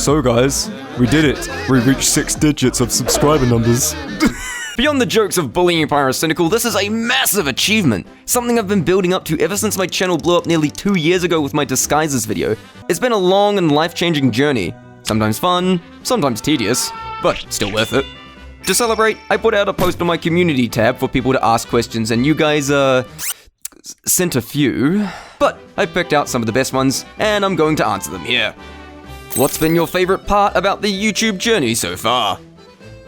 So guys, we did it. We reached 6 digits of subscriber numbers. Beyond the jokes of bullying Parasail, this is a massive achievement. Something I've been building up to ever since my channel blew up nearly 2 years ago with my disguises video. It's been a long and life-changing journey. Sometimes fun, sometimes tedious, but still worth it. To celebrate, I put out a post on my community tab for people to ask questions, and you guys, sent a few. But I picked out some of the best ones, and I'm going to answer them here. What's been your favorite part about the YouTube journey so far?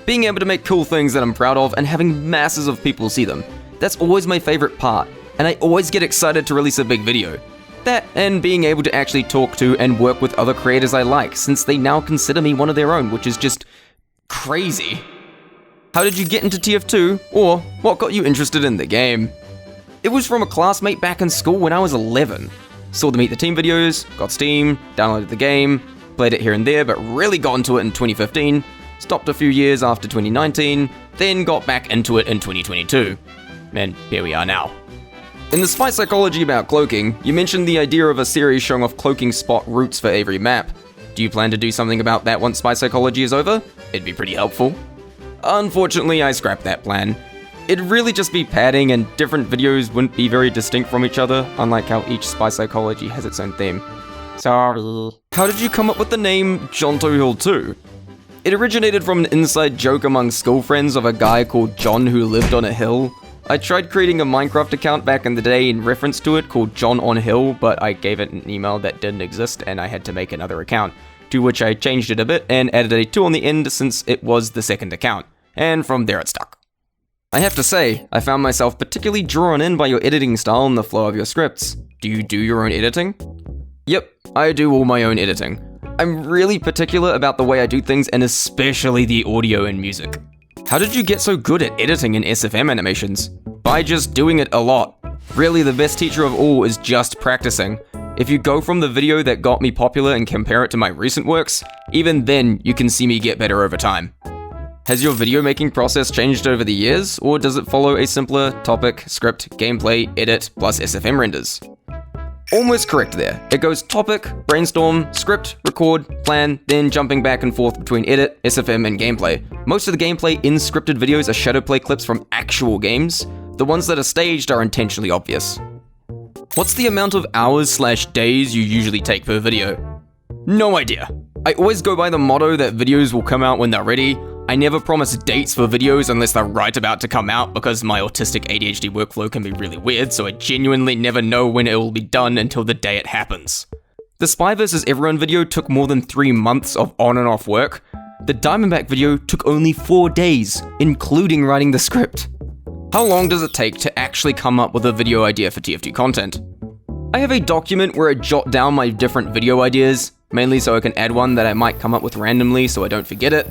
Being able to make cool things that I'm proud of and having masses of people see them. That's always my favorite part, and I always get excited to release a big video. That, and being able to actually talk to and work with other creators I like, since they now consider me one of their own, which is just crazy. How did you get into TF2, or what got you interested in the game? It was from a classmate back in school when I was 11. Saw the Meet the Team videos, got Steam, downloaded the game, played it here and there, but really got into it in 2015, stopped a few years after 2019, then got back into it in 2022. And here we are now. In the spy psychology about cloaking, you mentioned the idea of a series showing off cloaking spot routes for every map. Do you plan to do something about that once spy psychology is over? It'd be pretty helpful. Unfortunately, I scrapped that plan. It'd really just be padding, and different videos wouldn't be very distinct from each other, unlike how each spy psychology has its own theme. Sorry. How did you come up with the name Jontohil2? It originated from an inside joke among school friends of a guy called John who lived on a hill. I tried creating a Minecraft account back in the day in reference to it called John on Hill, but I gave it an email that didn't exist and I had to make another account, to which I changed it a bit and added a 2 on the end since it was the second account, and from there it stuck. I have to say, I found myself particularly drawn in by your editing style and the flow of your scripts. Do you do your own editing? Yep, I do all my own editing. I'm really particular about the way I do things, and especially the audio and music. How did you get so good at editing in SFM animations? By just doing it a lot. Really, the best teacher of all is just practicing. If you go from the video that got me popular and compare it to my recent works, even then you can see me get better over time. Has your video making process changed over the years, or does it follow a simpler topic, script, gameplay, edit, plus SFM renders? Almost correct there. It goes topic, brainstorm, script, record, plan, then jumping back and forth between edit, SFM, and gameplay. Most of the gameplay in scripted videos are shadowplay clips from actual games. The ones that are staged are intentionally obvious. What's the amount of hours/days you usually take per video? No idea. I always go by the motto that videos will come out when they're ready. I never promise dates for videos unless they're right about to come out because my autistic ADHD workflow can be really weird, so I genuinely never know when it will be done until the day it happens. The Spy vs. Everyone video took more than 3 months of on and off work. The Diamondback video took only 4 days, including writing the script. How long does it take to actually come up with a video idea for TF2 content? I have a document where I jot down my different video ideas, mainly so I can add one that I might come up with randomly so I don't forget it.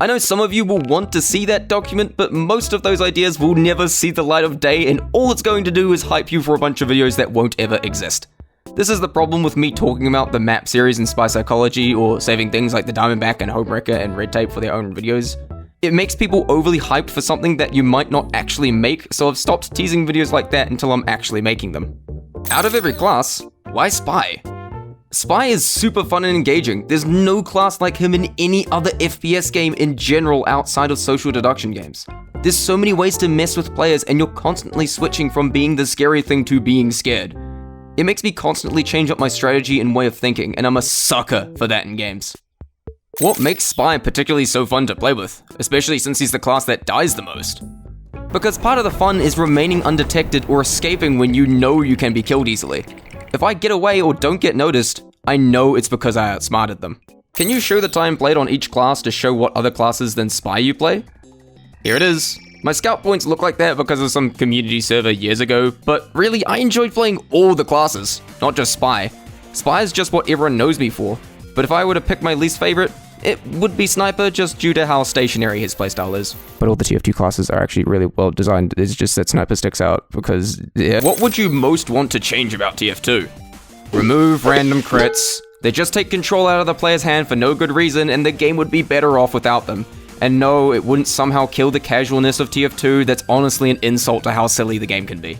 I know some of you will want to see that document, but most of those ideas will never see the light of day, and all it's going to do is hype you for a bunch of videos that won't ever exist. This is the problem with me talking about the map series and spy psychology, or saving things like the Diamondback and Homewrecker and Red Tape for their own videos. It makes people overly hyped for something that you might not actually make, so I've stopped teasing videos like that until I'm actually making them. Out of every class, why Spy? Spy is super fun and engaging. There's no class like him in any other FPS game in general outside of social deduction games. There's so many ways to mess with players, and you're constantly switching from being the scary thing to being scared. It makes me constantly change up my strategy and way of thinking, and I'm a sucker for that in games. What makes Spy particularly so fun to play with, especially since he's the class that dies the most? Because part of the fun is remaining undetected or escaping when you know you can be killed easily. If I get away or don't get noticed, I know it's because I outsmarted them. Can you show the time played on each class to show what other classes than Spy you play? Here it is. My scout points look like that because of some community server years ago, but really I enjoyed playing all the classes, not just Spy. Spy is just what everyone knows me for, but if I were to pick my least favorite, it would be Sniper just due to how stationary his playstyle is. But all the TF2 classes are actually really well designed, it's just that Sniper sticks out because, yeah. What would you most want to change about TF2? Remove random crits. They just take control out of the player's hand for no good reason, and the game would be better off without them. And no, it wouldn't somehow kill the casualness of TF2, that's honestly an insult to how silly the game can be.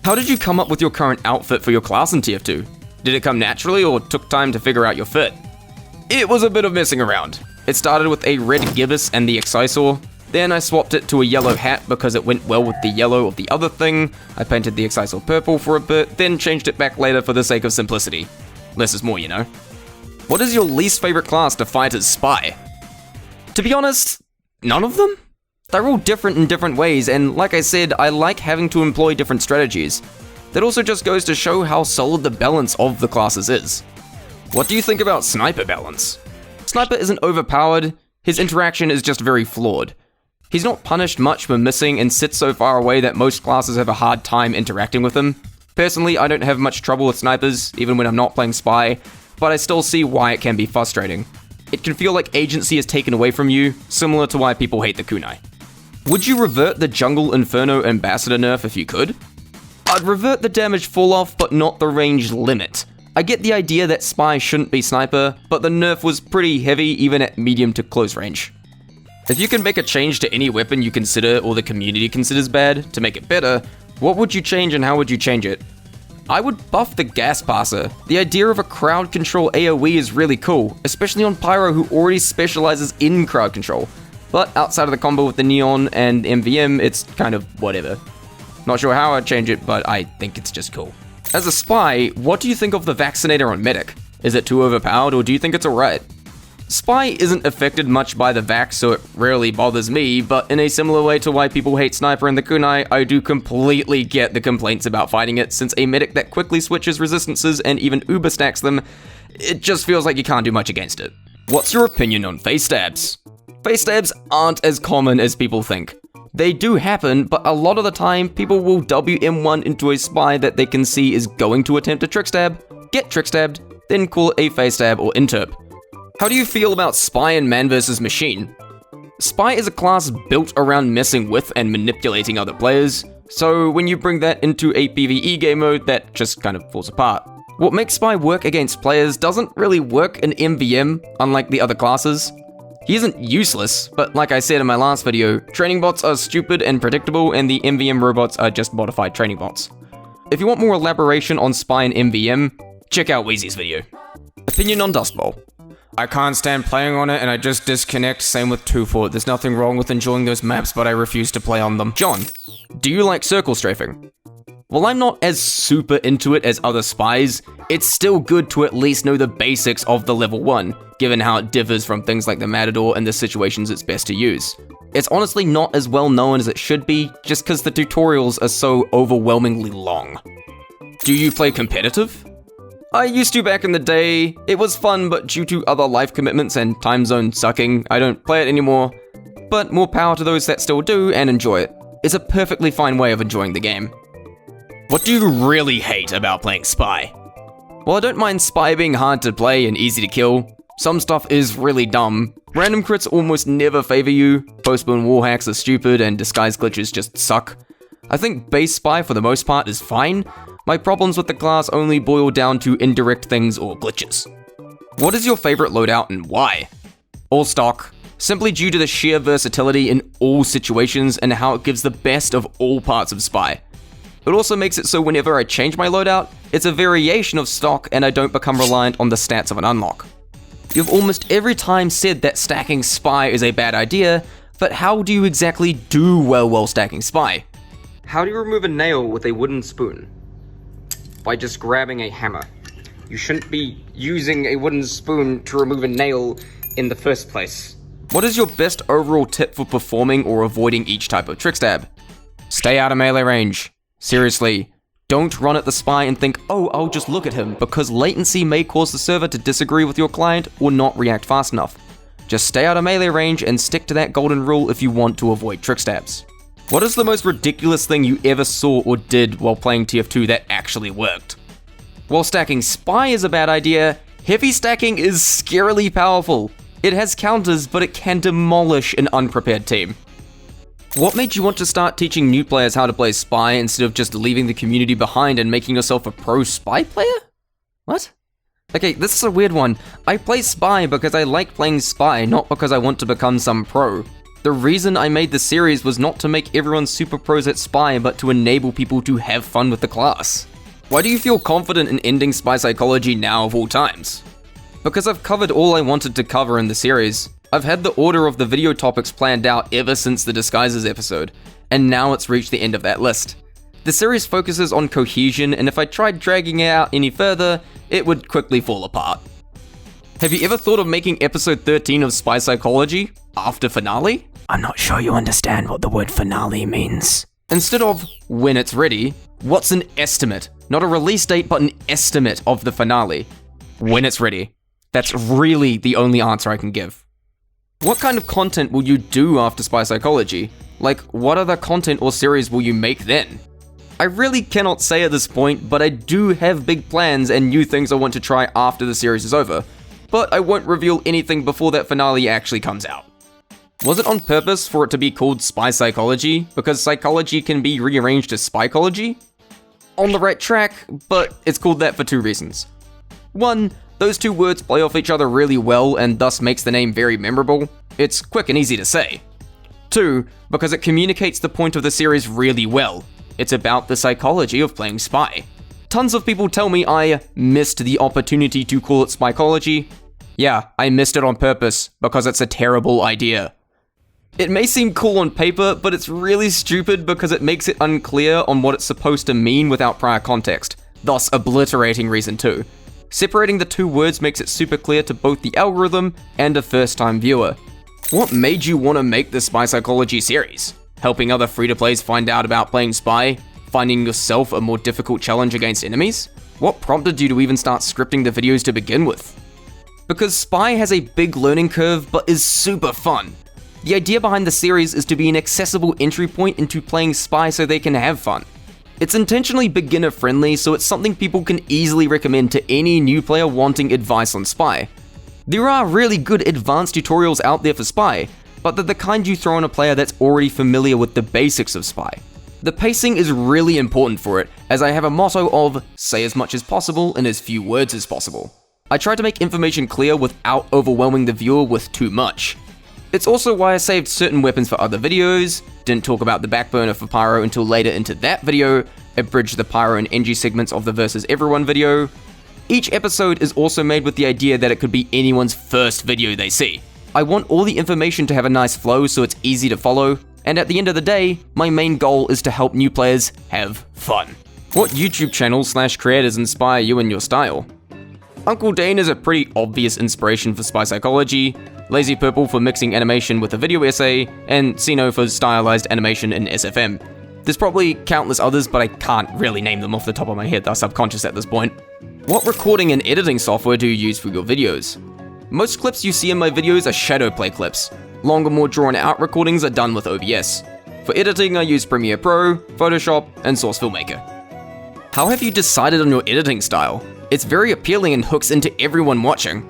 How did you come up with your current outfit for your class in TF2? Did it come naturally or took time to figure out your fit? It was a bit of messing around. It started with a red gibbous and the Excisor. Then I swapped it to a yellow hat because it went well with the yellow of the other thing. I painted the Excisor purple for a bit, then changed it back later for the sake of simplicity. Less is more, you know. What is your least favorite class to fight as Spy? To be honest, none of them? They're all different in different ways, and like I said, I like having to employ different strategies. That also just goes to show how solid the balance of the classes is. What do you think about Sniper balance? Sniper isn't overpowered, his interaction is just very flawed. He's not punished much for missing and sits so far away that most classes have a hard time interacting with him. Personally, I don't have much trouble with snipers, even when I'm not playing Spy, but I still see why it can be frustrating. It can feel like agency is taken away from you, similar to why people hate the kunai. Would you revert the Jungle Inferno Ambassador nerf if you could? I'd revert the damage fall off, but not the range limit. I get the idea that Spy shouldn't be Sniper, but the nerf was pretty heavy even at medium to close range. If you can make a change to any weapon you consider or the community considers bad to make it better, what would you change and how would you change it? I would buff the Gas Passer. The idea of a crowd control AoE is really cool, especially on Pyro who already specializes in crowd control. But outside of the combo with the Neon and MVM, it's kind of whatever. Not sure how I'd change it, but I think it's just cool. As a Spy, what do you think of the Vaccinator on Medic? Is it too overpowered or do you think it's alright? Spy isn't affected much by the Vax, so it rarely bothers me, but in a similar way to why people hate Sniper and the Kunai, I do completely get the complaints about fighting it, since a medic that quickly switches resistances and even uber stacks them, it just feels like you can't do much against it. What's your opinion on face stabs? Face stabs aren't as common as people think. They do happen, but a lot of the time, people will WM1 into a Spy that they can see is going to attempt a trick stab, get trick stabbed, then call it a face stab or interp. How do you feel about Spy and Man vs. Machine? Spy is a class built around messing with and manipulating other players, so when you bring that into a PvE game mode, that just kind of falls apart. What makes Spy work against players doesn't really work in MVM, unlike the other classes. He isn't useless, but like I said in my last video, training bots are stupid and predictable, and the MVM robots are just modified training bots. If you want more elaboration on Spy and MVM, check out Wheezy's video. Opinion on Dust Bowl. I can't stand playing on it and I just disconnect, same with 2-4. There's nothing wrong with enjoying those maps, but I refuse to play on them. John, do you like circle strafing? While I'm not as super into it as other Spies, it's still good to at least know the basics of the level 1, given how it differs from things like the Matador and the situations it's best to use. It's honestly not as well known as it should be, just because the tutorials are so overwhelmingly long. Do you play competitive? I used to back in the day. It was fun, but due to other life commitments and time zone sucking, I don't play it anymore. But more power to those that still do and enjoy it. It's a perfectly fine way of enjoying the game. What do you really hate about playing Spy? Well, I don't mind Spy being hard to play and easy to kill. Some stuff is really dumb. Random crits almost never favor you, postbone wall hacks are stupid, and disguise glitches just suck. I think base Spy for the most part is fine. My problems with the class only boil down to indirect things or glitches. What is your favorite loadout and why? All stock, simply due to the sheer versatility in all situations and how it gives the best of all parts of Spy. It also makes it so whenever I change my loadout, it's a variation of stock and I don't become reliant on the stats of an unlock. You've almost every time said that stacking Spy is a bad idea, but how do you exactly do well while stacking Spy? How do you remove a nail with a wooden spoon? By just grabbing a hammer. You shouldn't be using a wooden spoon to remove a nail in the first place. What is your best overall tip for performing or avoiding each type of trick stab? Stay out of melee range. Seriously, don't run at the Spy and think, oh, I'll just look at him, because latency may cause the server to disagree with your client or not react fast enough. Just stay out of melee range and stick to that golden rule if you want to avoid trick stabs. What is the most ridiculous thing you ever saw or did while playing TF2 that actually worked? While stacking Spy is a bad idea, heavy stacking is scarily powerful. It has counters, but it can demolish an unprepared team. What made you want to start teaching new players how to play Spy instead of just leaving the community behind and making yourself a pro Spy player? What? Okay, this is a weird one. I play Spy because I like playing Spy, not because I want to become some pro. The reason I made the series was not to make everyone super pros at Spy, but to enable people to have fun with the class. Why do you feel confident in ending Spy psychology now of all times? Because I've covered all I wanted to cover in the series, I've had the order of the video topics planned out ever since the Disguises episode, and now it's reached the end of that list. The series focuses on cohesion, and if I tried dragging it out any further, it would quickly fall apart. Have you ever thought of making episode 13 of Spy Psychology after finale? I'm not sure you understand what the word finale means. Instead of when it's ready, what's an estimate? Not a release date, but an estimate of the finale. When it's ready. That's really the only answer I can give. What kind of content will you do after Spy Psychology? Like, what other content or series will you make then? I really cannot say at this point, but I do have big plans and new things I want to try after the series is over. But I won't reveal anything before that finale actually comes out. Was it on purpose for it to be called Spy Psychology? Because psychology can be rearranged to spycology? On the right track, but it's called that for two reasons. One, those two words play off each other really well and thus makes the name very memorable. It's quick and easy to say. Two, because it communicates the point of the series really well. It's about the psychology of playing spy. Tons of people tell me I missed the opportunity to call it spycology. Yeah, I missed it on purpose, because it's a terrible idea. It may seem cool on paper, but it's really stupid because it makes it unclear on what it's supposed to mean without prior context, thus obliterating reason 2. Separating the two words makes it super clear to both the algorithm and a first-time viewer. What made you want to make the Spy Psychology series? Helping other free-to-plays find out about playing spy? Finding yourself a more difficult challenge against enemies? What prompted you to even start scripting the videos to begin with? Because spy has a big learning curve, but is super fun. The idea behind the series is to be an accessible entry point into playing spy so they can have fun. It's intentionally beginner friendly, so it's something people can easily recommend to any new player wanting advice on spy. There are really good advanced tutorials out there for spy, but they're the kind you throw on a player that's already familiar with the basics of spy. The pacing is really important for it, as I have a motto of say as much as possible in as few words as possible. I try to make information clear without overwhelming the viewer with too much. It's also why I saved certain weapons for other videos, didn't talk about the backburner for Pyro until later into that video, abridged the Pyro and NG segments of the Versus Everyone video. Each episode is also made with the idea that it could be anyone's first video they see. I want all the information to have a nice flow so it's easy to follow, and at the end of the day, my main goal is to help new players have fun. What YouTube channels/creators inspire you in your style? Uncle Dane is a pretty obvious inspiration for Spy Psychology, Lazy Purple for mixing animation with a video essay, and Sino for stylized animation in SFM. There's probably countless others, but I can't really name them off the top of my head, they're subconscious at this point. What recording and editing software do you use for your videos? Most clips you see in my videos are shadow play clips. Longer, more drawn-out recordings are done with OBS. For editing, I use Premiere Pro, Photoshop, and Source Filmmaker. How have you decided on your editing style? It's very appealing and hooks into everyone watching.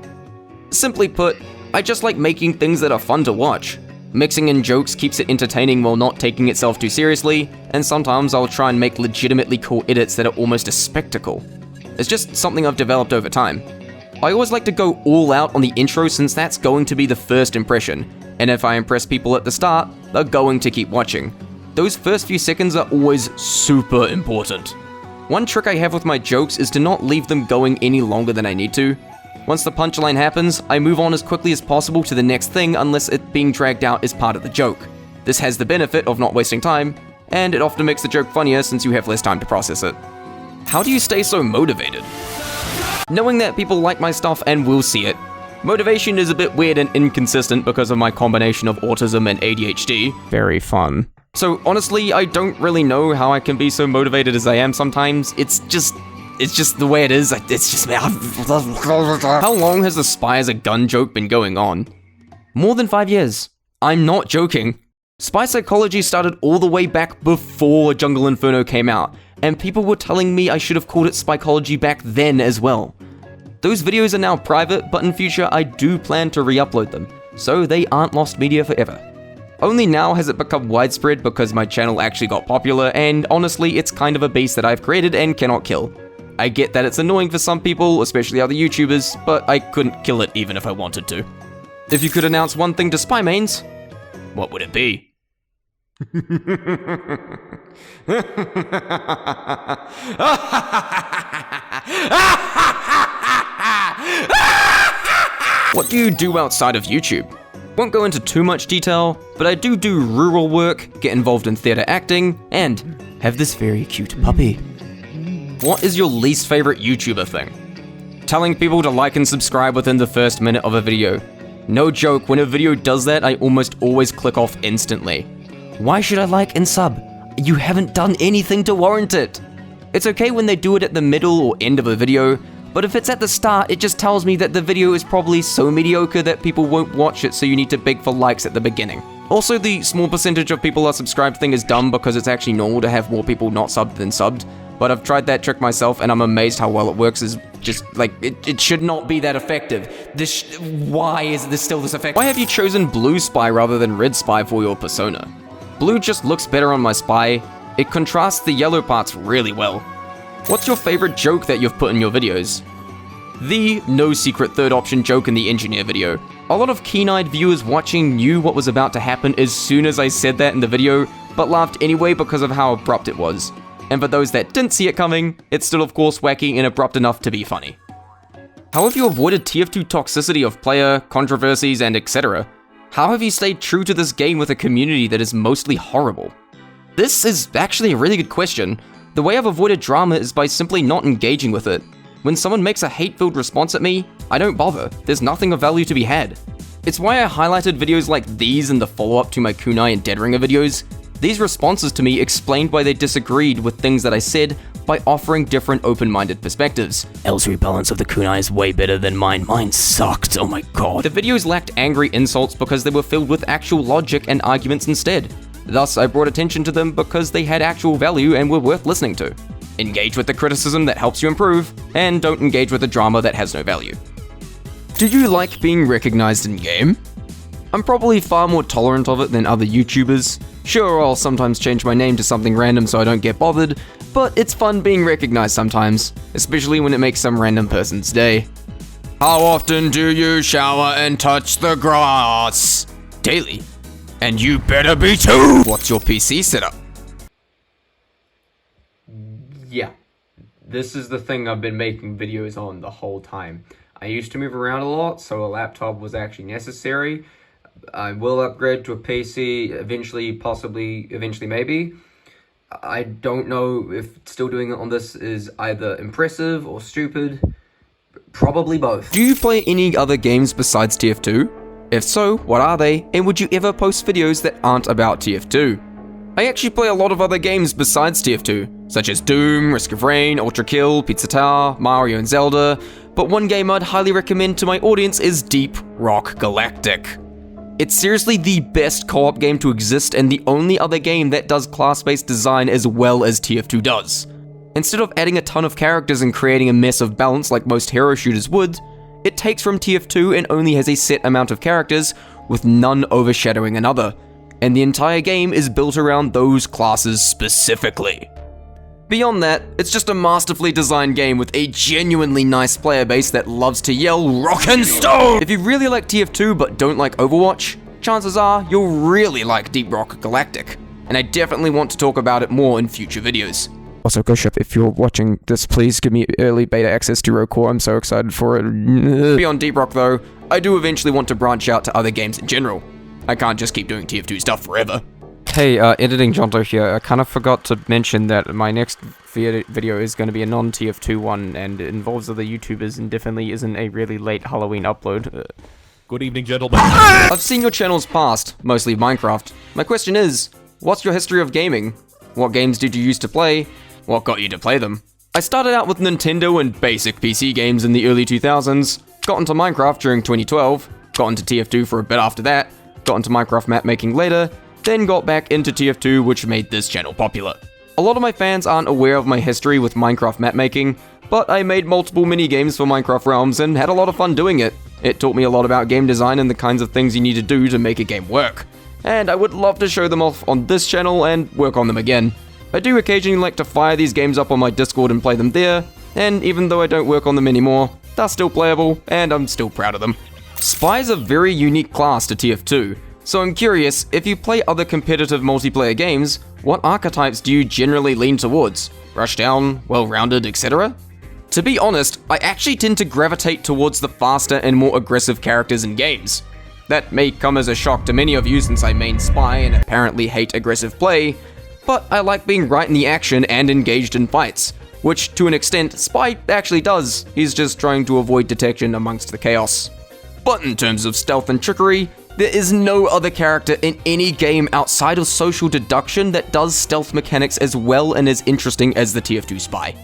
Simply put, I just like making things that are fun to watch. Mixing in jokes keeps it entertaining while not taking itself too seriously, and sometimes I'll try and make legitimately cool edits that are almost a spectacle. It's just something I've developed over time. I always like to go all out on the intro since that's going to be the first impression, and if I impress people at the start, they're going to keep watching. Those first few seconds are always super important. One trick I have with my jokes is to not leave them going any longer than I need to. Once the punchline happens, I move on as quickly as possible to the next thing unless it being dragged out is part of the joke. This has the benefit of not wasting time, and it often makes the joke funnier since you have less time to process it. How do you stay so motivated? Knowing that people like my stuff and will see it. Motivation is a bit weird and inconsistent because of my combination of autism and ADHD. Very fun. So honestly, I don't really know how I can be so motivated as I am sometimes. It's just the way it is. It's just me. How long has the spy as a gun joke been going on? More than 5 years. I'm not joking. Spy Psychology started all the way back before Jungle Inferno came out, and people were telling me I should have called it Spycology back then as well. Those videos are now private, but in future I do plan to re-upload them, so they aren't lost media forever. Only now has it become widespread because my channel actually got popular, and honestly it's kind of a beast that I've created and cannot kill. I get that it's annoying for some people, especially other YouTubers, but I couldn't kill it even if I wanted to. If you could announce one thing to spy mains, what would it be? What do you do outside of YouTube? Won't go into too much detail, but I do rural work, get involved in theatre acting, and have this very cute puppy. What is your least favorite YouTuber thing? Telling people to like and subscribe within the first minute of a video. No joke, when a video does that, I almost always click off instantly. Why should I like and sub? You haven't done anything to warrant it. It's okay when they do it at the middle or end of a video, but if it's at the start, it just tells me that the video is probably so mediocre that people won't watch it, so you need to beg for likes at the beginning. Also, the small percentage of people are subscribed thing is dumb because it's actually normal to have more people not subbed than subbed, but I've tried that trick myself and I'm amazed how well it works. Is just like, it should not be that effective. Why is this still this effective? Why have you chosen blue spy rather than red spy for your persona? Blue just looks better on my spy. It contrasts the yellow parts really well. What's your favorite joke that you've put in your videos? The no secret third option joke in the engineer video. A lot of keen-eyed viewers watching knew what was about to happen as soon as I said that in the video, but laughed anyway because of how abrupt it was. And for those that didn't see it coming, it's still of course wacky and abrupt enough to be funny. How have you avoided TF2 toxicity of player, controversies, and etc.? How have you stayed true to this game with a community that is mostly horrible? This is actually a really good question. The way I've avoided drama is by simply not engaging with it. When someone makes a hate-filled response at me, I don't bother. There's nothing of value to be had. It's why I highlighted videos like these in the follow-up to my Kunai and Deadringer videos. These responses to me explained why they disagreed with things that I said by offering different open-minded perspectives. L's rebalance of the Kunai is way better than mine. Mine sucked, oh my god. The videos lacked angry insults because they were filled with actual logic and arguments instead. Thus, I brought attention to them because they had actual value and were worth listening to. Engage with the criticism that helps you improve, and don't engage with the drama that has no value. Do you like being recognized in-game? I'm probably far more tolerant of it than other YouTubers. Sure, I'll sometimes change my name to something random so I don't get bothered, but it's fun being recognized sometimes, especially when it makes some random person's day. How often do you shower and touch the grass? Daily. And you better be too! What's your PC setup? Yeah, this is the thing I've been making videos on the whole time. I used to move around a lot, so a laptop was actually necessary. I will upgrade to a PC eventually, possibly, eventually maybe. I don't know if still doing it on this is either impressive or stupid. Probably both. Do you play any other games besides TF2? If so, what are they, and would you ever post videos that aren't about TF2? I actually play a lot of other games besides TF2, such as Doom, Risk of Rain, Ultra Kill, Pizza Tower, Mario and Zelda, but one game I'd highly recommend to my audience is Deep Rock Galactic. It's seriously the best co-op game to exist and the only other game that does class-based design as well as TF2 does. Instead of adding a ton of characters and creating a mess of balance like most hero shooters would, it takes from TF2 and only has a set amount of characters, with none overshadowing another, and the entire game is built around those classes specifically. Beyond that, it's just a masterfully designed game with a genuinely nice player base that loves to yell rock and stone! If you really like TF2 but don't like Overwatch, chances are you'll really like Deep Rock Galactic, and I definitely want to talk about it more in future videos. Also, Goship, if you're watching this, please give me early beta access to Rogue Core. I'm so excited for it. Beyond Deep Rock, though, I do eventually want to branch out to other games in general. I can't just keep doing TF2 stuff forever. Hey, editing Jonto here. I kind of forgot to mention that my next video is going to be a non-TF2 one, and it involves other YouTubers and definitely isn't a really late Halloween upload. Good evening, gentlemen. I've seen your channels past, mostly Minecraft. My question is, what's your history of gaming? What games did you used to play? What got you to play them? I started out with Nintendo and basic PC games in the early 2000s, got into Minecraft during 2012, got into TF2 for a bit after that, got into Minecraft map making later, then got back into TF2, which made this channel popular. A lot of my fans aren't aware of my history with Minecraft map making, but I made multiple mini-games for Minecraft Realms and had a lot of fun doing it. It taught me a lot about game design and the kinds of things you need to do to make a game work. And I would love to show them off on this channel and work on them again. I do occasionally like to fire these games up on my Discord and play them there, and even though I don't work on them anymore, they're still playable, and I'm still proud of them. Spy is a very unique class to TF2, so I'm curious, if you play other competitive multiplayer games, what archetypes do you generally lean towards? Rushdown, well-rounded, etc.? To be honest, I actually tend to gravitate towards the faster and more aggressive characters in games. That may come as a shock to many of you since I main Spy and apparently hate aggressive play, but I like being right in the action and engaged in fights, which to an extent Spy actually does. He's just trying to avoid detection amongst the chaos. But in terms of stealth and trickery, there is no other character in any game outside of social deduction that does stealth mechanics as well and as interesting as the TF2 Spy.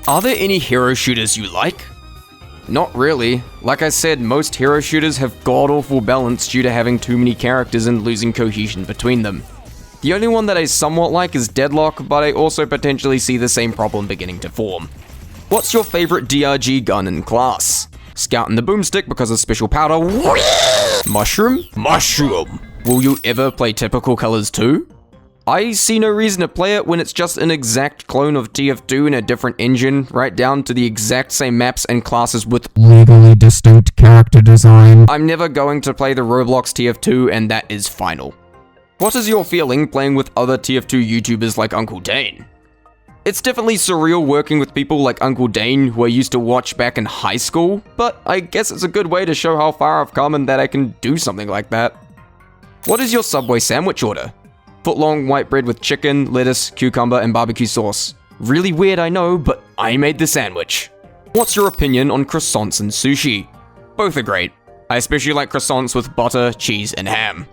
Are there any hero shooters you like? Not really. Like I said, most hero shooters have god-awful balance due to having too many characters and losing cohesion between them. The only one that I somewhat like is Deadlock, but I also potentially see the same problem beginning to form. What's your favorite DRG gun and class? Scout and the Boomstick because of special powder. Mushroom? Mushroom! Will you ever play typical colors too? I see no reason to play it when it's just an exact clone of TF2 in a different engine, right down to the exact same maps and classes with legally distinct character design. I'm never going to play the Roblox TF2 and that is final. What is your feeling playing with other TF2 YouTubers like Uncle Dane? It's definitely surreal working with people like Uncle Dane who I used to watch back in high school, but I guess it's a good way to show how far I've come and that I can do something like that. What is your Subway sandwich order? Footlong white bread with chicken, lettuce, cucumber, and barbecue sauce. Really weird, I know, but I made the sandwich. What's your opinion on croissants and sushi? Both are great. I especially like croissants with butter, cheese, and ham.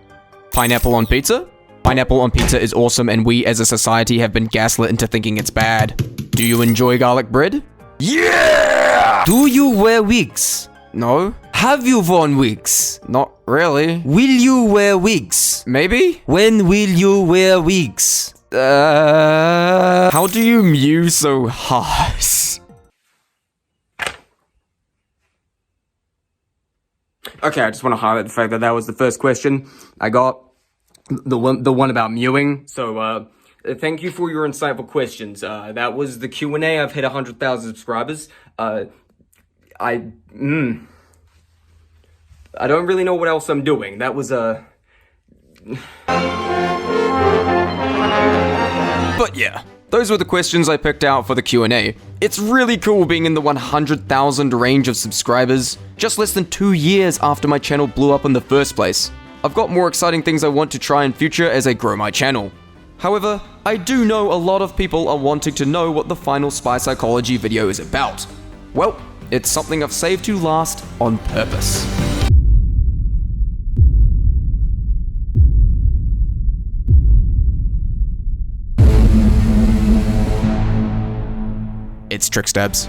Pineapple on pizza? Pineapple on pizza is awesome and we as a society have been gaslit into thinking it's bad. Do you enjoy garlic bread? Yeah! Do you wear wigs? No. Have you worn wigs? Not really. Will you wear wigs? Maybe? When will you wear wigs? How do you mew so harsh? Okay, I just want to highlight the fact that that was the first question I got. The one about mewing. So, thank you for your insightful questions. That was the Q&A. I've hit 100,000 subscribers. I don't really know what else I'm doing. That was But yeah, those were the questions I picked out for the Q&A. It's really cool being in the 100,000 range of subscribers, just less than 2 years after my channel blew up in the first place. I've got more exciting things I want to try in future as I grow my channel. However, I do know a lot of people are wanting to know what the final Spy Psychology video is about. Well, it's something I've saved to last on purpose. It's Trickstabs.